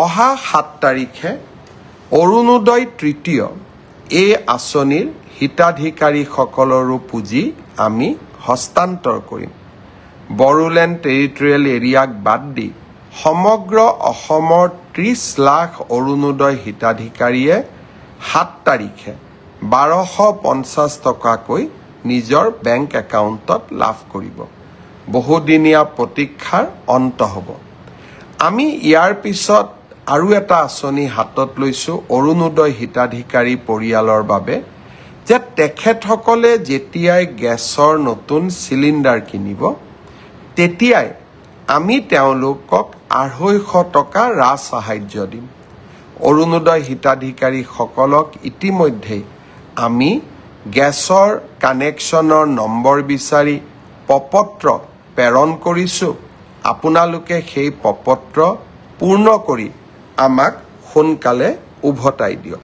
অহা 7 তাৰিখে অৰুণোদয় তৃতীয় এই আঁচনিৰ হিতাধিকাৰীসকলৰো পুঁজি আমি হস্তান্তৰ কৰিম। বড়োলেণ্ড টেৰিটৰিয়েল এৰিয়াক বাদ দি সমগ্ৰ অসমৰ 30 লাখ অৰুণোদয় হিতাধিকাৰীয়ে 7 তাৰিখে 1250 টকাকৈ নিজৰ বেংক একাউণ্টত লাভ কৰিব। বহুদিনীয়া প্ৰতীক্ষাৰ অন্ত হ'ব। আমি ইয়াৰ পিছত আৰু এটা আঁচনি হাতত লৈছোঁ অৰুণোদয় হিতাধিকাৰী পৰিয়ালৰ বাবে, যে তেখেতসকলে যেতিয়াই গেছৰ নতুন চিলিণ্ডাৰ কিনিব তেতিয়াই আমি তেওঁলোকক 250 টকা ৰাজ সাহায্য দিম। অৰুণোদয় হিতাধিকাৰীসকলক ইতিমধ্যেই আমি গেছৰ কানেকশ্যনৰ নম্বৰ বিচাৰি প্ৰপত্ৰ প্ৰেৰণ কৰিছোঁ। আপোনালোকে সেই প্ৰপত্ৰ পূৰ্ণ কৰি আমাক সোনকালে উভতাই দিয়ক।